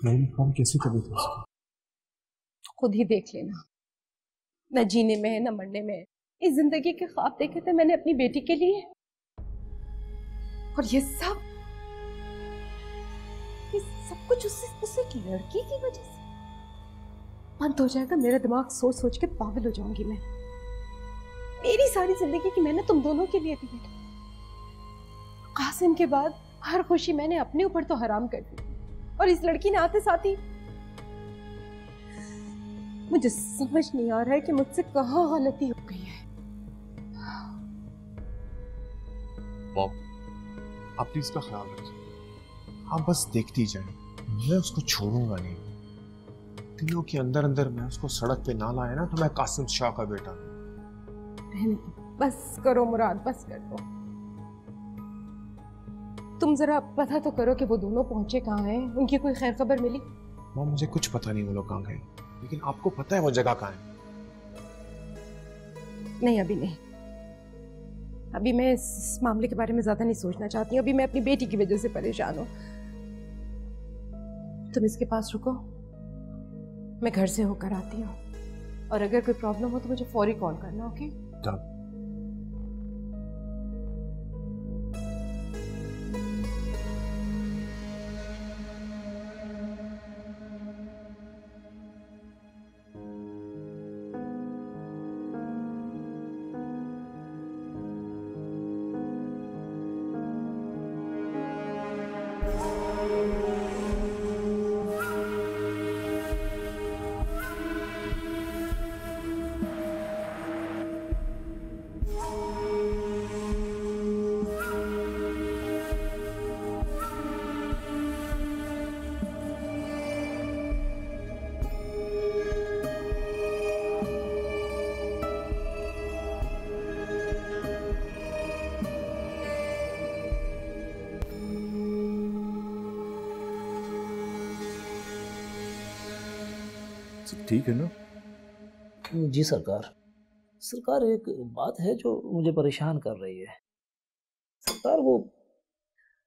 नहीं कौन कैसी तबीयत है उसकी? खुद ही देख लेना, न जीने में है न मरने में है। इस जिंदगी के ख्वाब देखे थे मैंने अपनी बेटी के लिए, और ये सब कुछ उस एक लड़की की वजह से बंद हो जाएगा। मेरा दिमाग सोच सोच के पागल हो जाऊंगी मैं। मेरी सारी जिंदगी की मेहनत तुम दोनों के लिए थी बेटा। कासिम के बाद हर खुशी मैंने अपने ऊपर तो हराम कर दी, और इस लड़की ने आते साथ ही मुझे समझ नहीं आ रहा है कि मुझसे कहाँ गलती हो गई है। बॉब, आप प्लीज इसका ख्याल रखिए। आप बस देखती जाएं, मैं उसको छोड़ूंगा नहीं। दिलों के अंदर अंदर मैं उसको सड़क पे ना लाया ना तो मैं कासिम शाह का बेटा। बस करो मुराद, बस कर दो। तुम जरा पता तो करो कि वो दोनों पहुंचे कहाँ हैं, उनकी कोई खैर खबर मिली? माँ मुझे कुछ पता नहीं वो लोग कहाँ गए, लेकिन आपको पता है वो जगह कहाँ है? नहीं अभी नहीं, अभी मैं इस मामले के बारे में ज्यादा नहीं सोचना चाहती हूँ। अभी मैं अपनी बेटी की वजह से परेशान हूँ। तुम इसके पास रुको, मैं घर से होकर आती हूँ, और अगर कोई प्रॉब्लम हो तो मुझे फौरी कॉल करना। ओके? ठीक है ना? जी सरकार। सरकार एक बात है जो मुझे परेशान कर रही है। सरकार वो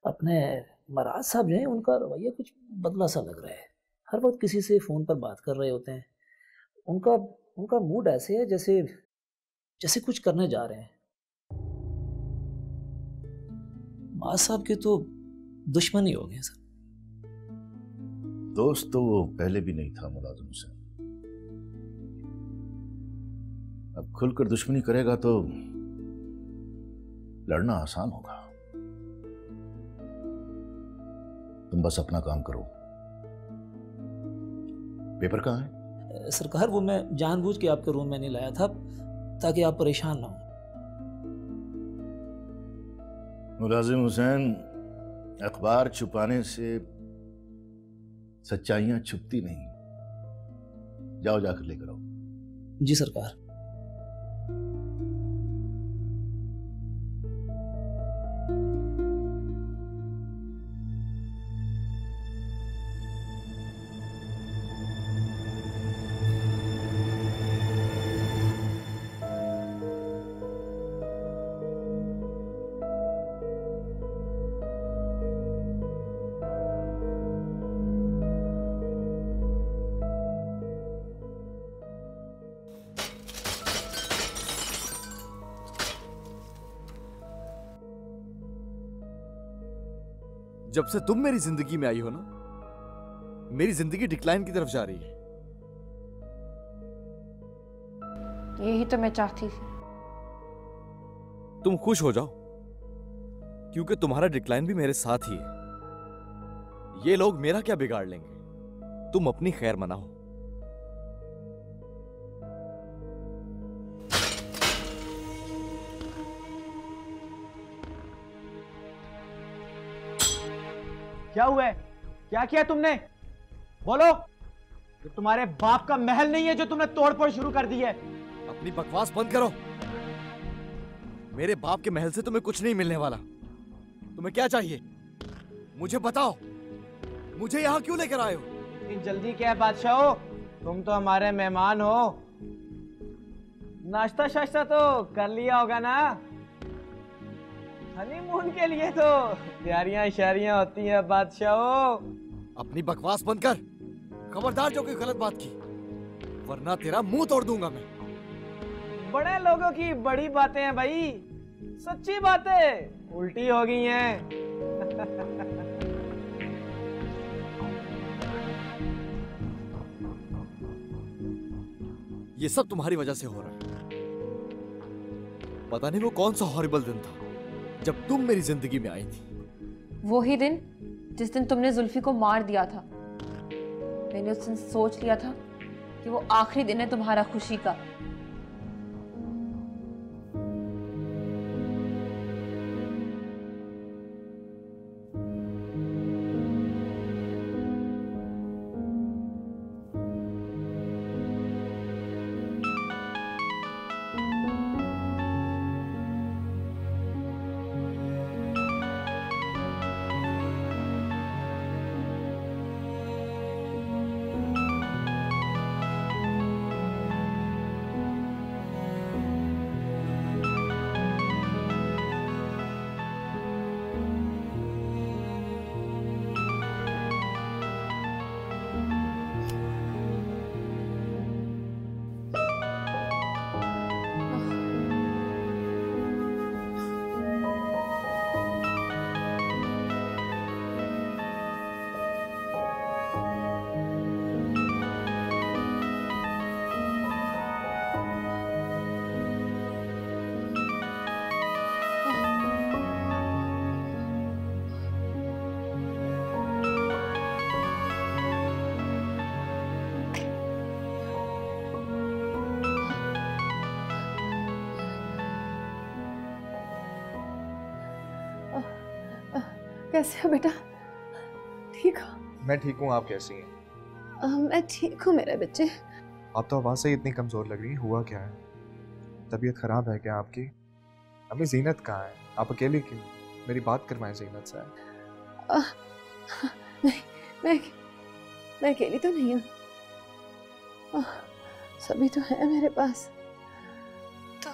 अपने महाराज साहब जो हैं उनका रवैया कुछ बदला सा लग रहा है। हर वक्त किसी से फ़ोन पर बात कर रहे होते हैं। उनका मूड ऐसे है जैसे जैसे कुछ करने जा रहे हैं। महाराज साहब के तो दुश्मन ही हो गए सर। दोस्त तो वो पहले भी नहीं था मुलाजिम से, अब खुलकर दुश्मनी करेगा तो लड़ना आसान होगा। तुम बस अपना काम करो। पेपर कहाँ है? सरकार वो मैं जानबूझ के आपके रूम में नहीं लाया था ताकि आप परेशान ना हो। मुलाजिम हुसैन, अखबार छुपाने से सच्चाइयां छुपती नहीं। जाओ जाकर लेकर आओ। जी सरकार। जब से तुम मेरी जिंदगी में आई हो ना, मेरी जिंदगी डिक्लाइन की तरफ जा रही है। यही तो मैं चाहती थी। तुम खुश हो जाओ, क्योंकि तुम्हारा डिक्लाइन भी मेरे साथ ही है। ये लोग मेरा क्या बिगाड़ लेंगे, तुम अपनी खैर मनाओ। क्या हुआ है? क्या किया तुमने? बोलो। ये तुम्हारे बाप का महल नहीं है जो तुमने तोड़फोड़ शुरू कर दी है। अपनी बकवास बंद करो। मेरे बाप के महल से तुम्हें कुछ नहीं मिलने वाला। तुम्हें क्या चाहिए मुझे बताओ। मुझे यहाँ क्यों लेकर आए हो? इतनी जल्दी क्या है बादशाह हो? तुम तो हमारे मेहमान हो। नाश्ता शाश्ता तो कर लिया होगा ना? हनीमून के लिए तो तैयारियां शायरियां होती हैं बादशाह हो। अपनी बकवास बंद कर। खबरदार जो कोई गलत बात की, वरना तेरा मुंह तोड़ दूंगा मैं। बड़े लोगों की बड़ी बातें हैं भाई, सच्ची बातें उल्टी हो गई हैं। ये सब तुम्हारी वजह से हो रहा है। पता नहीं वो कौन सा हॉरिबल दिन था जब तुम मेरी जिंदगी में आई थी। वो ही दिन जिस दिन तुमने जुल्फी को मार दिया था। मैंने उस दिन सोच लिया था कि वो आखिरी दिन है तुम्हारा खुशी का। कैसे हो बेटा? ठीक हो? मैं ठीक हूँ, आप कैसी हैं? मैं ठीक हूँ मेरे बच्चे। आप तो आवाज़ से ही इतनी कमज़ोर लग रही हैं, हुआ क्या है? तबीयत ख़राब है क्या आपकी? अभी जीनत कहाँ है? आप अकेली क्यों? मेरी बात करवाएं जीनत से। नहीं, मैं अकेली तो नहीं हूँ, सभी तो है मेरे पास। तो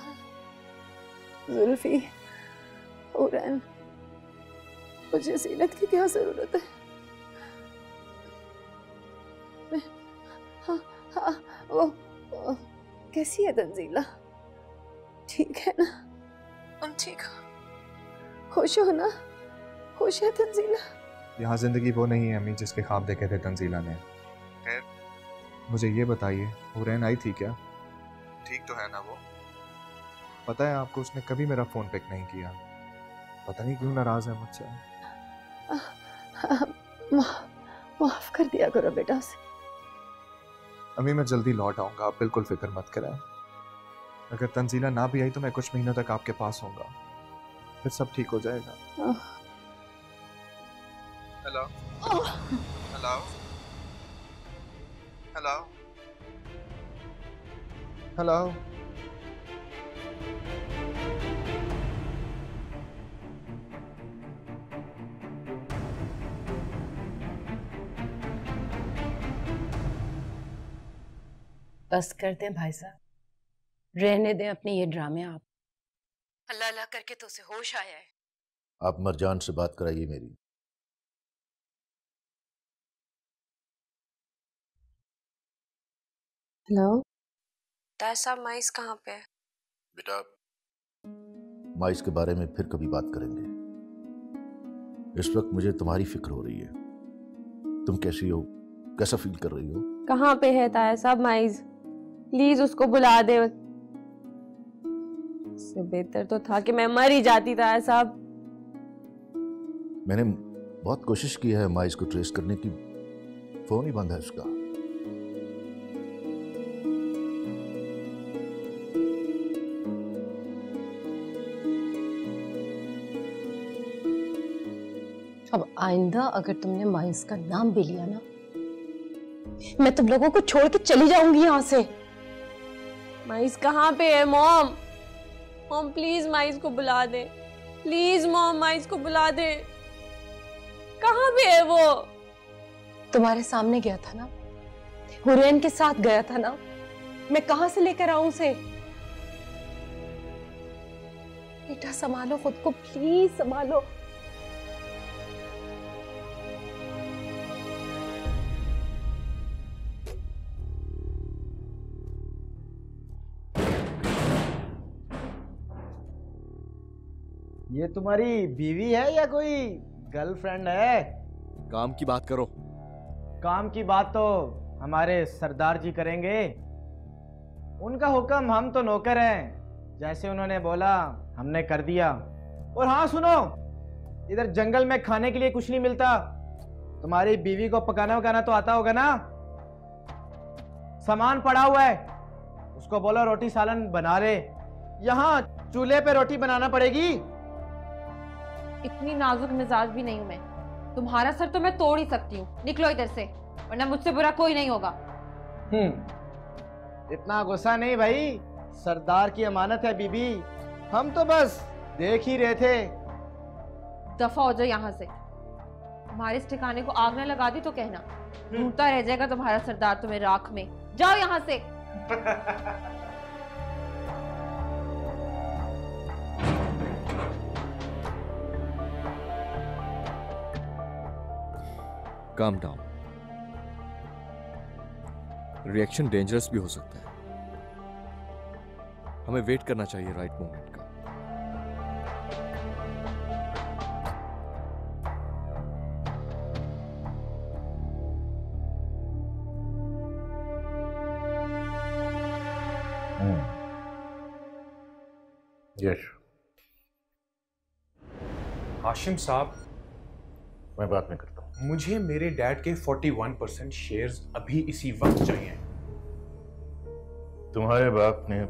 जुल्फी, उरैन, मुझे जीनत की क्या जरूरत है? हाँ, वो कैसी है तंजीला? ठीक है ना? तुम ठीक हो? खुश हो ना? खुश है तंजीला? यहाँ जिंदगी वो नहीं है अम्मी जिसके ख्वाब देखे थे तंजीला ने। खैर मुझे ये बताइए, हुरैन आई थी क्या? ठीक तो है ना वो? पता है आपको, उसने कभी मेरा फ़ोन पिक नहीं किया। पता नहीं क्यों नाराज़ है मुझसे। माफ कर दिया करो बेटा उसे। अम्मी मैं जल्दी लौट आऊँगा, आप बिल्कुल फिक्र मत करें। अगर तंजीला ना भी आई तो मैं कुछ महीनों तक आपके पास होऊंगा, फिर सब ठीक हो जाएगा। Hello hello hello hello. बस कर दें भाई साहब, रहने दें अपने ये ड्रामे। आप अल्लाह अल्लाह करके तो उसे होश आया है। आप मरजान से बात कराइए मेरी। हेलो ताज साहब, माइस कहाँ पे है? बेटा माइस के बारे में फिर कभी बात करेंगे। इस वक्त मुझे तुम्हारी फिक्र हो रही है। तुम कैसी हो, कैसा फील कर रही हो? कहाँ पे है ताया साहब माइज? प्लीज उसको बुला दे। इससे बेहतर तो था कि मैं मर ही जाती ताया साहब। मैंने बहुत कोशिश की है माइस को ट्रेस करने की, फोन ही बंद है उसका। अब आइंदा अगर तुमने माइस का नाम भी लिया ना, मैं तुम लोगों को छोड़ के चली जाऊंगी यहाँ से। माइज कहाँ पे है? मॉम, मॉम प्लीज माइज को बुला दे। प्लीज मॉम, माइज को बुला दे। कहाँ पे है वो? तुम्हारे सामने गया था ना, हुरैन के साथ गया था ना। मैं कहां से लेकर आऊं उसे? बेटा संभालो खुद को, प्लीज संभालो। ये तुम्हारी बीवी है या कोई गर्लफ्रेंड है? काम की बात करो। काम की बात तो हमारे सरदार जी करेंगे। उनका हुक्म, हम तो नौकर हैं। जैसे उन्होंने बोला हमने कर दिया। और हाँ सुनो, इधर जंगल में खाने के लिए कुछ नहीं मिलता। तुम्हारी बीवी को पकाना वकाना तो आता होगा ना? सामान पड़ा हुआ है, उसको बोलो रोटी सालन बना ले। यहाँ चूल्हे पे रोटी बनाना पड़ेगी। इतनी नाजुक मिजाज भी नहीं हूं मैं। तुम्हारा सर तो मैं तोड़ ही सकती हूँ। निकलो इधर से, वरना मुझसे बुरा कोई नहीं होगा। इतना गुस्सा नहीं भाई, सरदार की अमानत है बीबी। हम तो बस देख ही रहे थे। दफा हो जाओ यहाँ से। तुम्हारे इस ठिकाने को आग न लगा दी तो कहना, ढूंढता रह जाएगा तुम्हारा सरदार तुम्हें राख में। जाओ यहाँ से। Calm down. रिएक्शन डेंजरस भी हो सकता है। हमें वेट करना चाहिए राइट मोमेंट का। यश, हाशिम साहब, मैं बात में करता हूँ। मुझे मेरे डैड के 41% शेयर्स अभी इसी वक्त चाहिए। तुम्हारे बाप ने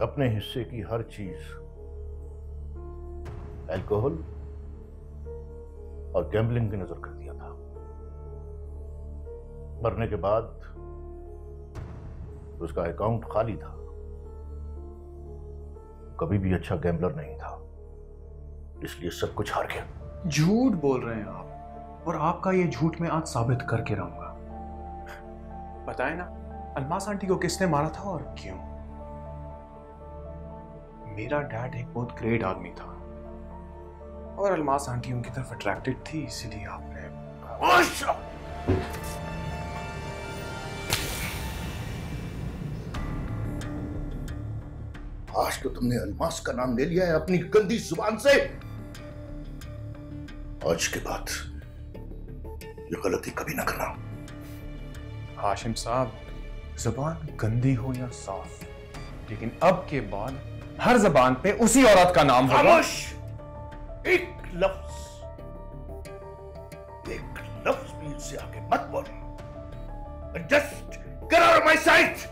अपने हिस्से की हर चीज, अल्कोहल और गैम्बलिंग की नजर कर दिया था। मरने के बाद उसका अकाउंट खाली था। कभी भी अच्छा गैम्बलर नहीं था, इसलिए सब कुछ हार गया। झूठ बोल रहे हैं आप, और आपका ये झूठ मैं आज साबित करके रहूंगा। बताए ना, अलमास आंटी को किसने मारा था और क्यों? मेरा डैड एक बहुत ग्रेट आदमी था और अलमास आंटी उनकी तरफ अट्रैक्टेड थी, इसीलिए आपने। आज तो तुमने अलमास का नाम ले लिया है अपनी गंदी जुबान से। आज के बाद ये गलती कभी ना करना। हाशिम साहब, जुबान गंदी हो या साफ, लेकिन अब के बाद हर जबान पे उसी औरत का नाम होगा। खामोश! एक लफ्ज भी इससे आगे मत बोल। Just get out of my site.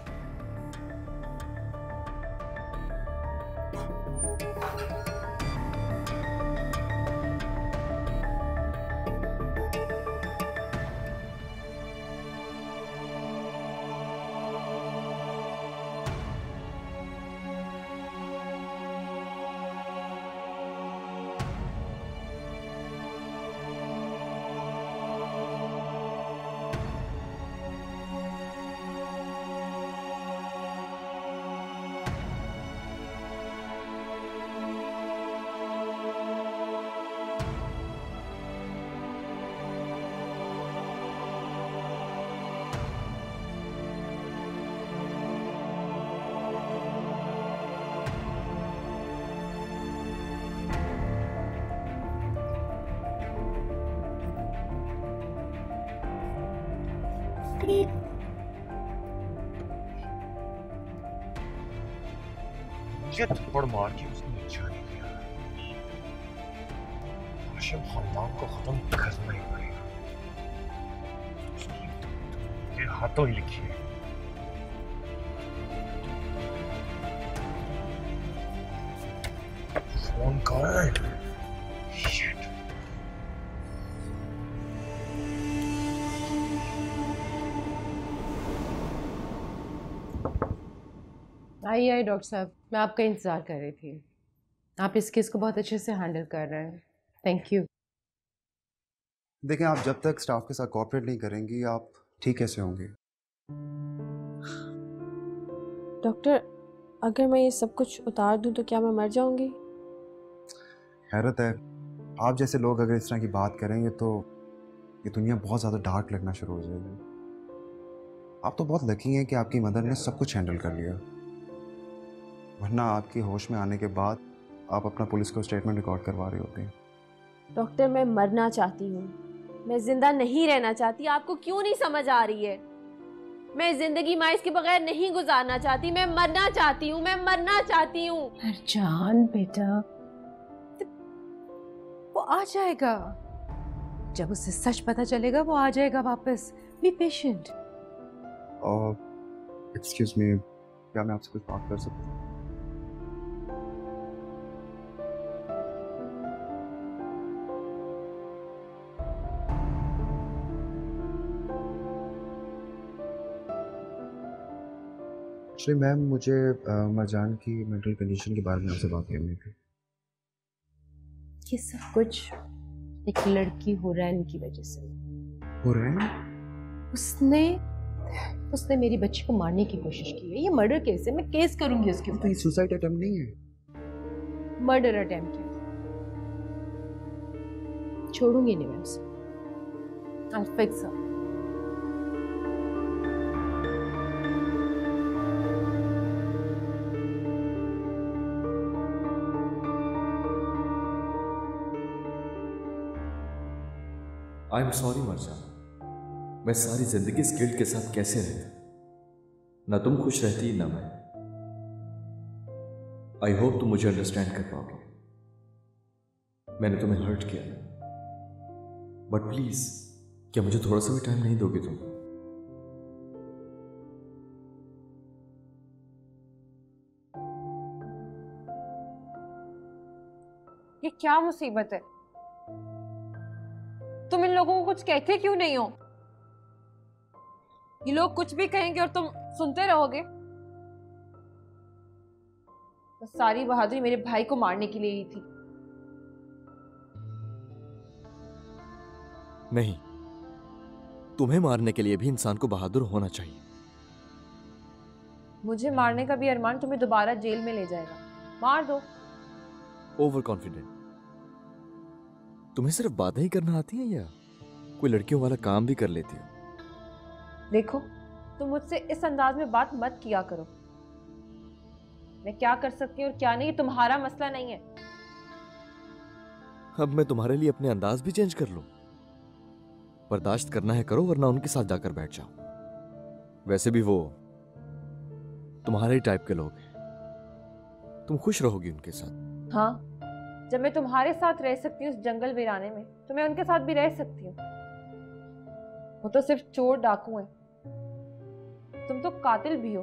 मुझे थप्पड़ मार के उसने अच्छा नहीं किया। हाशिम खानदान को खत्म करना ही पड़ेगा। ये हाथों ही लिखी है। फोन कर। Shit. आइए डॉक्टर साहब, मैं आपका इंतज़ार कर रही थी। आप इस केस को बहुत अच्छे से हैंडल कर रहे हैं, थैंक यू। देखें, आप जब तक स्टाफ के साथ कोऑपरेट नहीं करेंगी, आप ठीक कैसे होंगे? डॉक्टर, अगर मैं ये सब कुछ उतार दूं तो क्या मैं मर जाऊंगी? हैरत है, आप जैसे लोग अगर इस तरह की बात करेंगे तो ये दुनिया बहुत ज़्यादा डार्क लगना शुरू हो जाएगी। आप तो बहुत लकी हैं कि आपकी मदर ने सब कुछ हैंडल कर लिया, वरना आपकी होश में आने के बाद आप अपना पुलिस को स्टेटमेंट रिकॉर्ड करवा रही होती हैं। डॉक्टर, मैं मरना चाहती हूँ, मैं जिंदा नहीं रहना चाहती। आपको क्यों नहीं समझ आ रही है? मैं जिंदगी माइस के बगैर नहीं गुजारना चाहती। मैं मरना चाहती हूँ, मैं मरना चाहती हूँ। अर्जान बेटा, वो आ जाएगा। जब उसे सच पता चलेगा वो आ जाएगा वापस। Be patient. और एक्सक्यूज मी, क्या मैं आपसे कुछ बात कर सकता हूँ? एक्चुअली मैम, मुझे मरजान की मेंटल कंडीशन के बारे में आपसे बात करनी थी। ये सब कुछ एक लड़की हुरैन की वजह से। हुरैन? उसने मेरी बच्ची को मारने की कोशिश की है। ये मर्डर केस है, मैं केस करूंगी उसके ऊपर। तो ये सुसाइड अटेम्प्ट नहीं है, मर्डर अटेम्प्ट है। छोड़ूंगी नहीं मैं उसे। I'll fix her. I am sorry Marjan, मैं सारी जिंदगी इस गिल्ट के साथ कैसे रहता? ना तुम खुश रहती ना मैं। आई होप तुम मुझे अंडरस्टैंड कर पाओगे। मैंने तुम्हें हर्ट किया, बट प्लीज, क्या मुझे थोड़ा सा भी टाइम नहीं दोगे तुम? ये क्या मुसीबत है? तुम इन लोगों को कुछ कहते क्यों नहीं हो? ये लोग कुछ भी कहेंगे और तुम सुनते रहोगे? बस सारी बहादुरी मेरे भाई को मारने के लिए ही थी। नहीं, तुम्हें मारने के लिए भी इंसान को बहादुर होना चाहिए। मुझे मारने का भी अरमान तुम्हें दोबारा जेल में ले जाएगा। मार दो। Over confident. तुम्हें सिर्फ बातें ही करना आती हैं या कोई लड़कियों वाला काम भी कर लेती हो? देखो, तुम मुझसे इस अंदाज में बात मत किया करो। मैं क्या कर सकती हूँ और क्या नहीं, तुम्हारा मसला नहीं है। अब मैं तुम्हारे लिए अपने अंदाज भी चेंज कर लूं? बर्दाश्त करना है करो, वरना उनके साथ जाकर बैठ जाओ। वैसे भी वो तुम्हारे ही टाइप के लोग हैं, तुम खुश रहोगी उनके साथ। हाँ, जब मैं तुम्हारे साथ रह सकती हूँ उस जंगल वीराने में, तो मैं उनके साथ भी रह सकती हूँ। वो तो सिर्फ चोर डाकू हैं, तुम तो कातिल भी हो।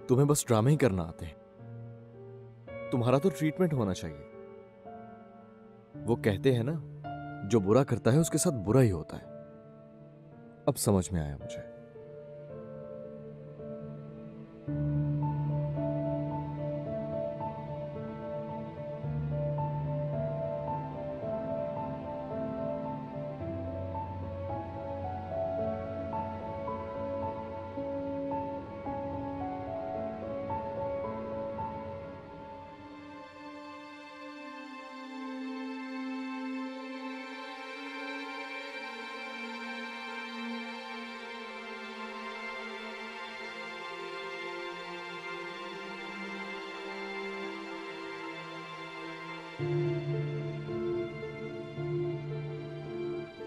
तुम्हें बस ड्रामे ही करना आते हैं। तुम्हारा तो ट्रीटमेंट होना चाहिए। वो कहते हैं ना, जो बुरा करता है उसके साथ बुरा ही होता है। अब समझ में आया मुझे।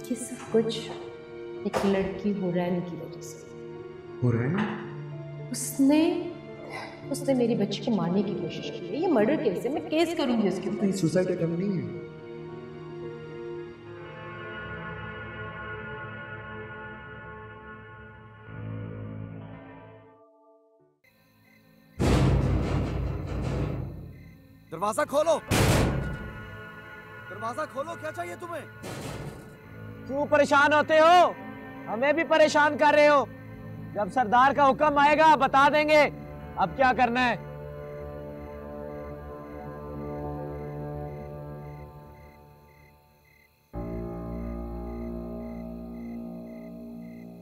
ये सब कुछ एक लड़की हुरैन की वजह से। हुरैन? उसने मेरी बच्ची को मारने की कोशिश की है। ये मर्डर केस है, मैं केस करूंगी उसके ऊपर। तो ये सुसाइड अटेम्प्ट नहीं है। दरवाजा खोलो, दरवाजा खोलो। क्या चाहिए तुम्हें? क्यों परेशान होते हो? हमें भी परेशान कर रहे हो। जब सरदार का हुक्म आएगा बता देंगे अब क्या करना है।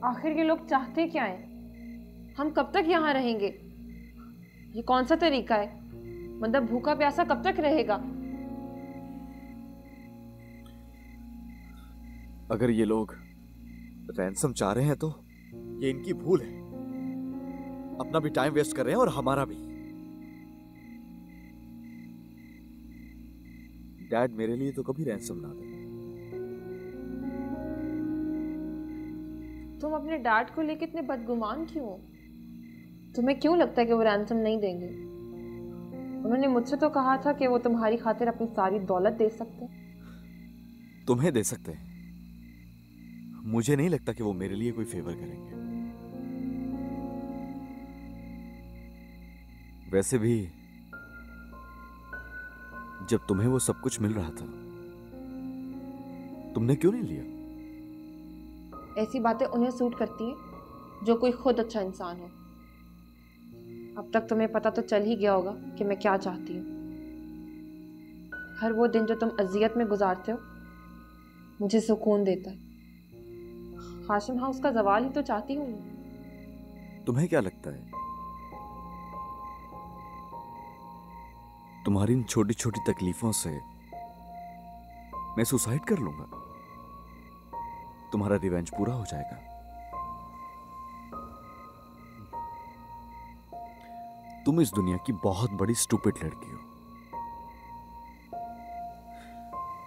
आखिर ये लोग चाहते क्या हैं? हम कब तक यहाँ रहेंगे? ये कौन सा तरीका है? बंदा भूखा प्यासा कब तक रहेगा? अगर ये लोग रैंसम चाह रहे हैं तो ये इनकी भूल है। अपना भी टाइम वेस्ट कर रहे हैं और हमारा भी। डैड मेरे लिए तो कभी रैंसम ना दे। तुम अपने डैड को लेकर इतने बदगुमान क्यों हो? तुम्हें क्यों लगता है कि वो रैंसम नहीं देंगे? उन्होंने मुझसे तो कहा था कि वो तुम्हारी खातिर अपनी सारी दौलत दे सकते हैं। तुम्हें दे सकते हैं, मुझे नहीं लगता कि वो मेरे लिए कोई फेवर करेंगे। वैसे भी जब तुम्हें वो सब कुछ मिल रहा था, तुमने क्यों नहीं लिया? ऐसी बातें उन्हें सूट करती हैं जो कोई खुद अच्छा इंसान हो। अब तक तुम्हें पता तो चल ही गया होगा कि मैं क्या चाहती हूँ। हर वो दिन जो तुम अजियत में गुजारते हो मुझे सुकून देता है। हाशिम हाउस का जवाल ही तो चाहती हूँ। तुम्हें क्या लगता है तुम्हारी इन छोटी छोटी तकलीफों से मैं सुसाइड कर लूंगा? तुम्हारा रिवेंज पूरा हो जाएगा। तुम इस दुनिया की बहुत बड़ी स्टूपिड लड़की हो।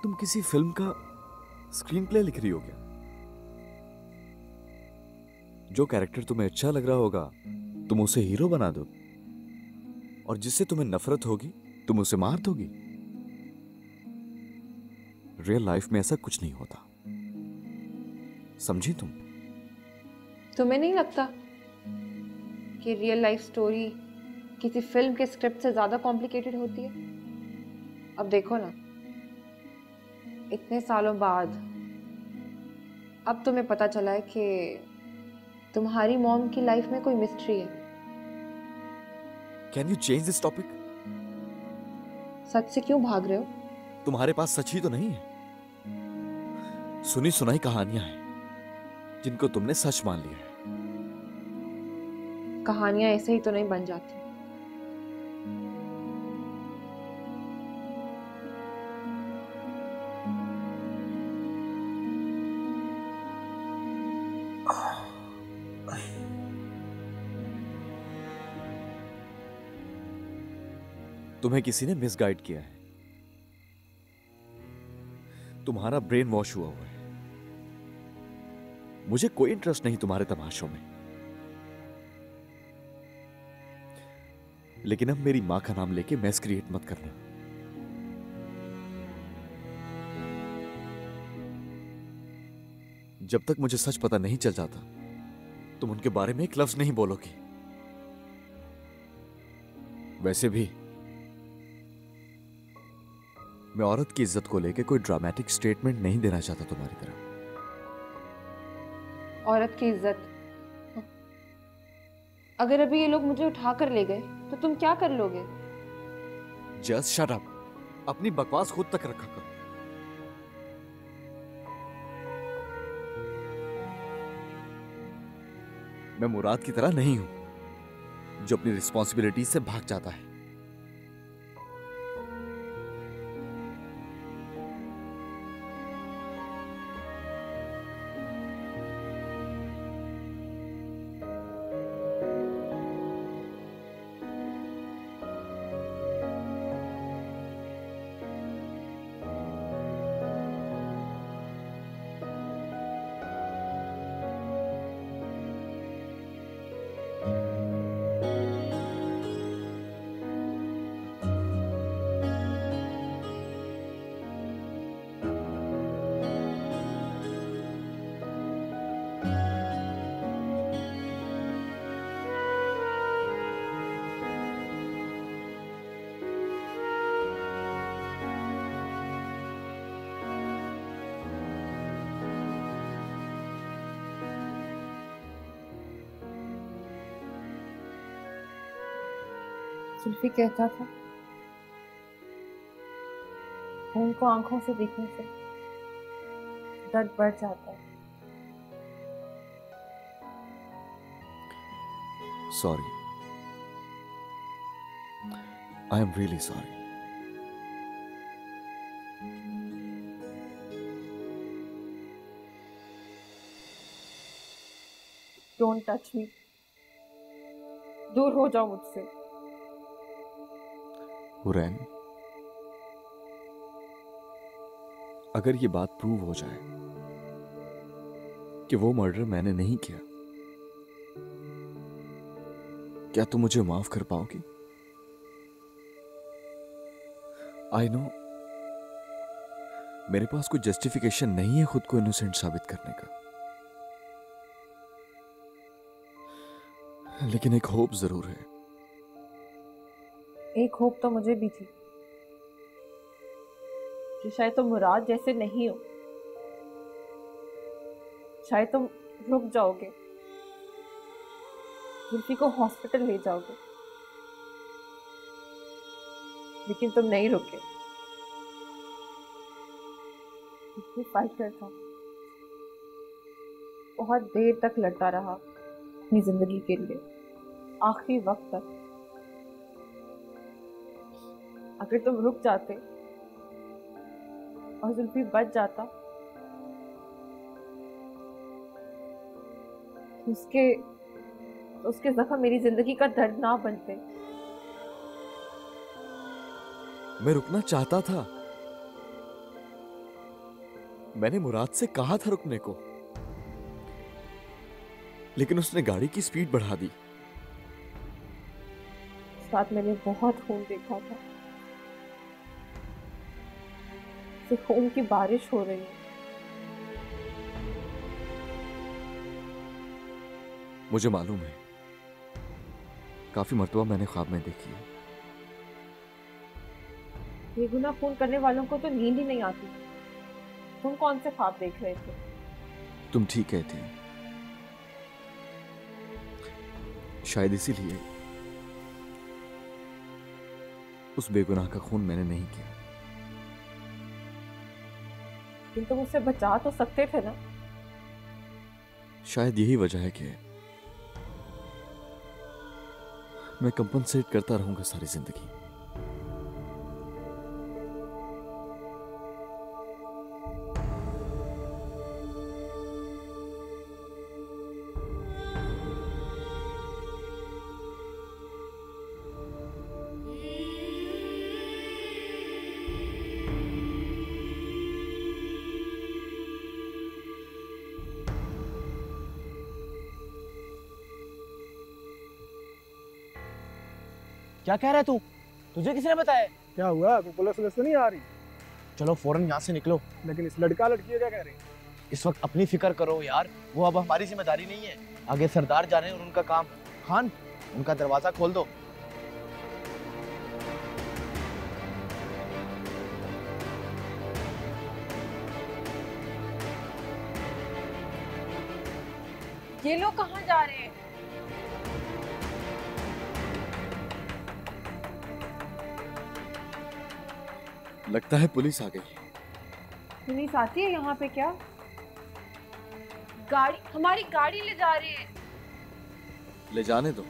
तुम किसी फिल्म का स्क्रीन प्ले लिख रही हो क्या? जो कैरेक्टर तुम्हें अच्छा लग रहा होगा तुम उसे हीरो बना दो, और जिससे तुम्हें नफरत होगी तुम उसे मार दोगी। रियल लाइफ में ऐसा कुछ नहीं होता, समझी तुम? तुम्हें नहीं लगता कि रियल लाइफ स्टोरी किसी फिल्म के स्क्रिप्ट से ज्यादा कॉम्प्लिकेटेड होती है? अब देखो ना, इतने सालों बाद अब तुम्हें पता चला है कि तुम्हारी मॉम की लाइफ में कोई मिस्ट्री है। Can you change this topic? सच से क्यों भाग रहे हो? तुम्हारे पास सच ही तो नहीं है। सुनी सुनाई कहानियां हैं जिनको तुमने सच मान लिया है। कहानियां ऐसे ही तो नहीं बन जाती। तुम्हें किसी ने मिसगाइड किया है। तुम्हारा ब्रेन वॉश हुआ हुआ है। मुझे कोई इंटरेस्ट नहीं तुम्हारे तमाशों में। लेकिन अब मेरी मां का नाम लेके मैस क्रिएट मत करना। जब तक मुझे सच पता नहीं चल जाता तुम उनके बारे में एक लफ्ज नहीं बोलोगी। वैसे भी मैं औरत की इज्जत को लेकर कोई ड्रामेटिक स्टेटमेंट नहीं देना चाहता तुम्हारी तरह। औरत की इज्जत? अगर अभी ये लोग मुझे उठा कर ले गए तो तुम क्या कर लोगे? Just shut up. अपनी बकवास खुद तक रखा करो। मैं मुराद की तरह नहीं हूं जो अपनी रिस्पॉन्सिबिलिटी से भाग जाता है। सुल्फी कहता था खून को आंखों से देखने से दर्द बढ़ जाता है। Sorry, I am really sorry. Don't touch me, दूर हो जाओ मुझसे। हुरैन, अगर ये बात प्रूव हो जाए कि वो मर्डर मैंने नहीं किया, क्या तुम मुझे माफ कर पाओगी? आई नो मेरे पास कोई जस्टिफिकेशन नहीं है खुद को इनोसेंट साबित करने का, लेकिन एक होप जरूर है। एक होप तो मुझे भी थी कि शायद तुम मुराद जैसे नहीं हो, शायद तुम रुक जाओगे, जुल्फी को हॉस्पिटल ले जाओगे, लेकिन तुम नहीं रुके। जुल्फी फाइटर था, बहुत देर तक लड़ता रहा अपनी जिंदगी के लिए, आखिरी वक्त तक। अगर तुम रुक जाते और जुल्फी बच जाता तो उसके जख्म मेरी जिंदगी का दर्द ना बनते। मैं रुकना चाहता था, मैंने मुराद से कहा था रुकने को, लेकिन उसने गाड़ी की स्पीड बढ़ा दी। इस रात मैंने बहुत खून देखा था, जैसे खून की बारिश हो रही है। मुझे मालूम है, काफी मर्तबा मैंने ख्वाब में देखी है। बेगुनाह खून करने वालों को तो नींद ही नहीं आती। तुम कौन से ख्वाब देख रहे थे? तुम ठीक कहती हो, शायद इसीलिए उस बेगुनाह का खून मैंने नहीं किया। लेकिन तुम उसे बचा तो सकते थे ना। शायद यही वजह है कि मैं कंपनसेट करता रहूंगा सारी जिंदगी। क्या कह रहा है तू? तुझे किसने बताया? क्या हुआ? कोई पुलिस वुलिस तो नहीं आ रही? चलो फौरन यहाँ से निकलो। लेकिन इस लड़का लड़की क्या कह रही? इस वक्त अपनी फिक्र करो यार, वो अब हमारी जिम्मेदारी नहीं है। आगे सरदार जाने और उनका काम। खान, उनका दरवाजा खोल दो। ये लोग कहाँ जा रहे हैं? लगता है पुलिस आ गई। पुलिस आती है यहाँ पे क्या? गाड़ी, हमारी गाड़ी ले जा रहे हैं। ले जाने दो,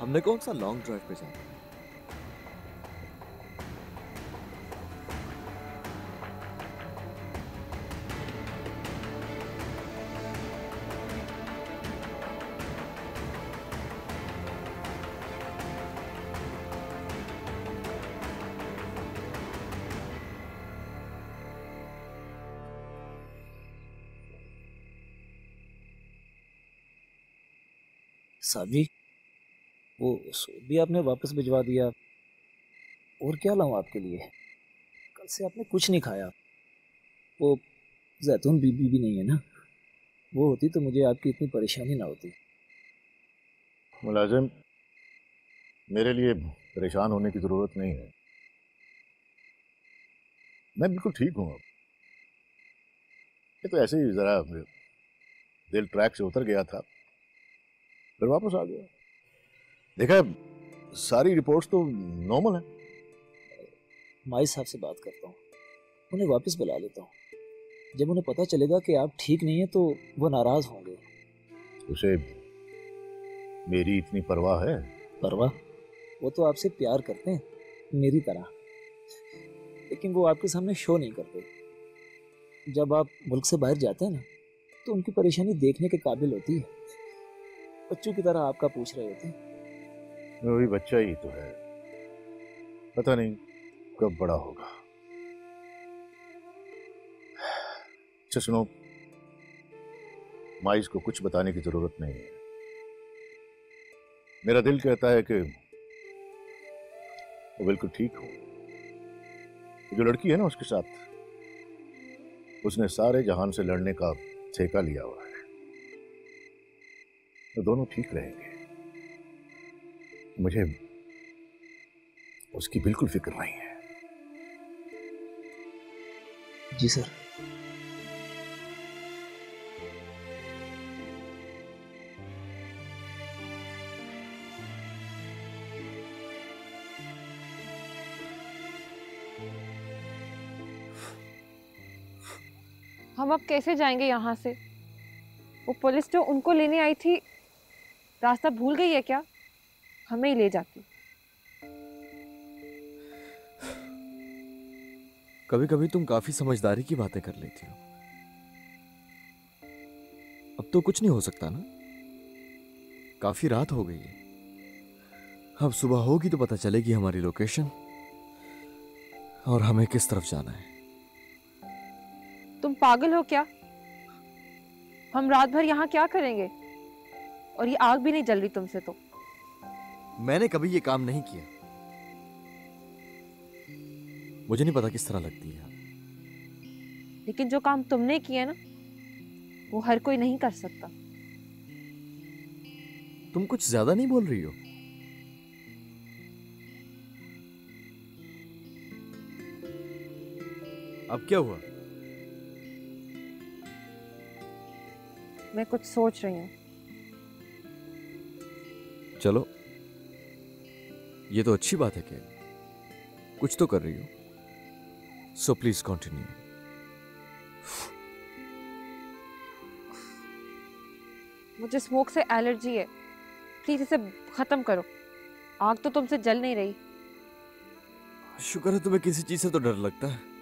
हमने कौन सा लॉन्ग ड्राइव पे जाना। साहब जी, वो सूट भी आपने वापस भिजवा दिया। और क्या लाऊं आपके लिए? कल से आपने कुछ नहीं खाया। वो जैतून बीबी भी नहीं है ना, वो होती तो मुझे आपकी इतनी परेशानी ना होती। मुलाजिम, मेरे लिए परेशान होने की जरूरत नहीं है, मैं बिल्कुल ठीक हूँ। ये तो ऐसे ही जरा दिल ट्रैक से उतर गया था, फिर वापस आ गया। देखा, सारी रिपोर्ट्स तो नॉर्मल है। माई साहब से बात करता हूँ, उन्हें वापस बुला लेता हूँ। जब उन्हें पता चलेगा कि आप ठीक नहीं है तो वो नाराज होंगे। उसे मेरी इतनी परवाह है? परवाह? वो तो आपसे प्यार करते हैं मेरी तरह, लेकिन वो आपके सामने शो नहीं करते। जब आप मुल्क से बाहर जाते हैं ना, तो उनकी परेशानी देखने के काबिल होती है। बच्चों की तरह आपका पूछ रहे होते हैं। वही बच्चा ही तो है, पता नहीं कब बड़ा होगा। अच्छा सुनो, माइस को कुछ बताने की जरूरत नहीं है। मेरा दिल कहता है कि वो बिल्कुल ठीक हो। जो लड़की है ना उसके साथ, उसने सारे जहान से लड़ने का ठेका लिया हुआ है, तो दोनों ठीक रहेंगे। मुझे उसकी बिल्कुल फिक्र नहीं है। जी सर। हम अब कैसे जाएंगे यहाँ से? वो पुलिस जो उनको लेने आई थी रास्ता भूल गई है क्या? हमें ही ले जाती। कभी कभी तुम काफी समझदारी की बातें कर लेती हो। अब तो कुछ नहीं हो सकता ना, काफी रात हो गई है। अब सुबह होगी तो पता चलेगी हमारी लोकेशन और हमें किस तरफ जाना है। तुम पागल हो क्या? हम रात भर यहाँ क्या करेंगे? और ये आग भी नहीं जल रही तुमसे तो। मैंने कभी ये काम नहीं किया, मुझे नहीं पता किस तरह लगती है। लेकिन जो काम तुमने किया ना, वो हर कोई नहीं कर सकता। तुम कुछ ज्यादा नहीं बोल रही हो? अब क्या हुआ? मैं कुछ सोच रही हूँ। चलो, ये तो अच्छी बात है कि कुछ तो कर रही हो। So please continue. मुझे स्मोक से एलर्जी है, प्लीज इसे खत्म करो। आग तो तुमसे जल नहीं रही। शुक्र है तुम्हें किसी चीज से तो डर लगता है।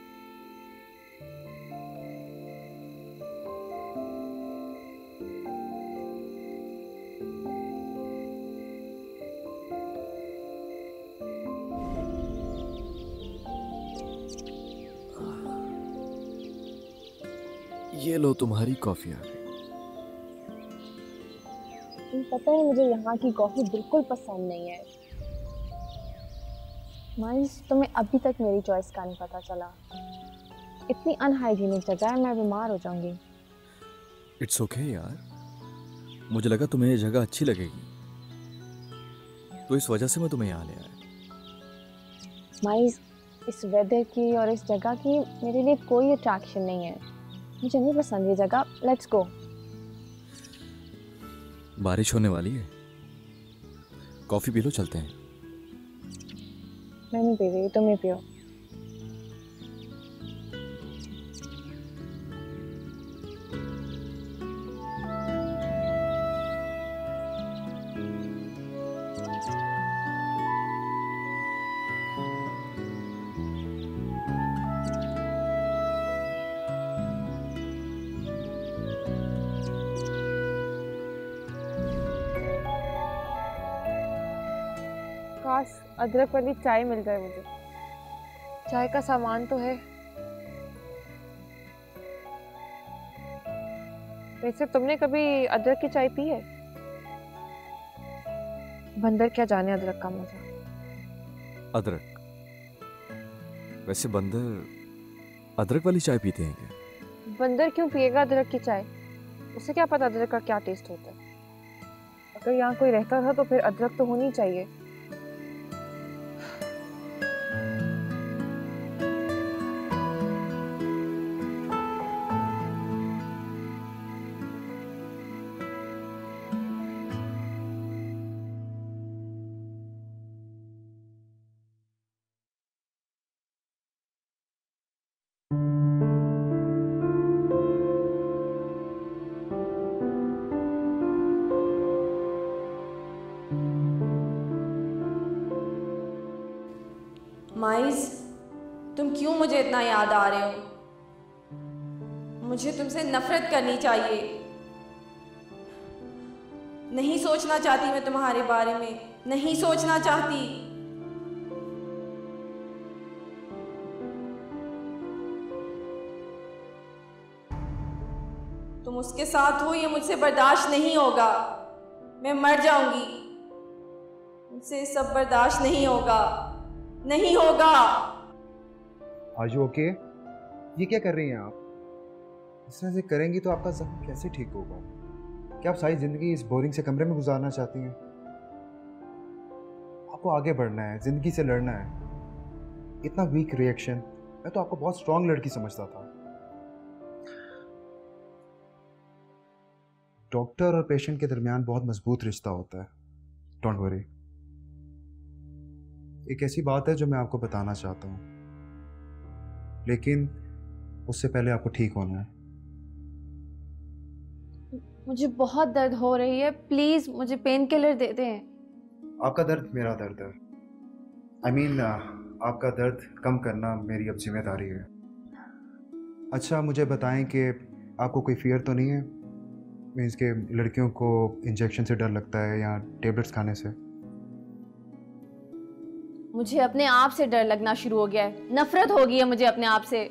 ये लो तुम्हारी कॉफी आ गई। पता है मुझे यहाँ की कॉफी बिल्कुल पसंद नहीं है। माइस, तुम्हें अभी तक मेरी चॉइस का नहीं पता चला। इतनी अनहाइजीनिक जगह है, मैं बीमार हो जाऊंगी। इट्स ओके यार, मुझे लगा तुम्हें ये जगह अच्छी लगेगी, तो इस वजह से मैं तुम्हें यहाँ ले आया। माइस, इस वेदर की और इस जगह की मेरे लिए कोई अट्रैक्शन नहीं है। मुझे नहीं पसंद ये जगह। Let's go. बारिश होने वाली है, कॉफी पी लो, चलते हैं। मैं नहीं पी रही, तुम ही पियो। काश अदरक वाली चाय मिल जाए मुझे। चाय का सामान तो है। वैसे तुमने कभी अदरक की चाय पी है? बंदर क्या जाने अदरक का मजा। अदरक? वैसे बंदर अदरक वाली चाय पीते हैं क्या? बंदर क्यों पिएगा अदरक की चाय? उसे क्या पता अदरक का क्या टेस्ट होता है। अगर यहाँ कोई रहता था तो फिर अदरक तो होनी चाहिए। माइस, तुम क्यों मुझे इतना याद आ रहे हो? मुझे तुमसे नफरत करनी चाहिए। नहीं सोचना चाहती मैं तुम्हारे बारे में, नहीं सोचना चाहती। उसके साथ हूँ, ये मुझसे बर्दाश्त नहीं होगा। मैं मर जाऊंगी, मुझसे सब बर्दाश्त नहीं होगा, नहीं होगा। आज ओके? ये क्या कर रही हैं आप? इस तरह से करेंगी तो आपका जख्म कैसे ठीक होगा? क्या आप सारी जिंदगी इस बोरिंग से कमरे में गुजारना चाहती हैं? आपको आगे बढ़ना है, जिंदगी से लड़ना है। इतना वीक रिएक्शन, मैं तो आपको बहुत स्ट्रांग लड़की समझता था। डॉक्टर और पेशेंट के दरमियान बहुत मजबूत रिश्ता होता है। Don't worry. एक ऐसी बात है जो मैं आपको बताना चाहता हूँ, लेकिन उससे पहले आपको ठीक होना है। मुझे बहुत दर्द हो रही है, प्लीज मुझे पेन किलर दे दें। आपका दर्द मेरा दर्द है। I mean, आपका दर्द कम करना मेरी अब जिम्मेदारी है। अच्छा मुझे बताएं कि आपको कोई फियर तो नहीं है? मीन्स के लड़कियों को इंजेक्शन से डर लगता है या टेबलेट्स खाने से? मुझे अपने आप से डर लगना शुरू हो गया है, नफरत हो गई है मुझे अपने आप से।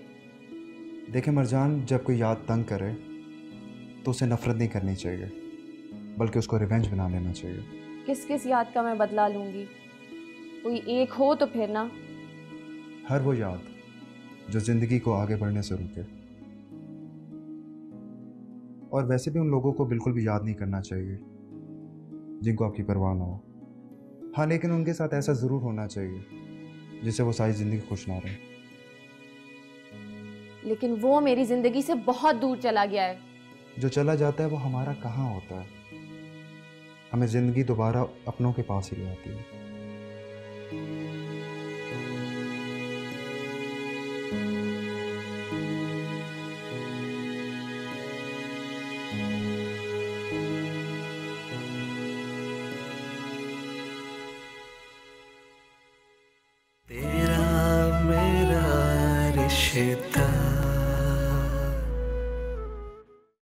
देखें मरजान, जब कोई याद तंग करे तो उसे नफरत नहीं करनी चाहिए, बल्कि उसको रिवेंज बना लेना चाहिए। किस किस याद का मैं बदला लूंगी? कोई एक हो तो फिर ना। हर वो याद जो जिंदगी को आगे बढ़ने से रोके। और वैसे भी उन लोगों को बिल्कुल भी याद नहीं करना चाहिए जिनको आपकी परवाह ना हो। हाँ, लेकिन उनके साथ ऐसा ज़रूर होना चाहिए जिससे वो सारी ज़िंदगी खुश ना रहे। लेकिन वो मेरी जिंदगी से बहुत दूर चला गया है। जो चला जाता है वो हमारा कहाँ होता है। हमें ज़िंदगी दोबारा अपनों के पास ही ले आती है।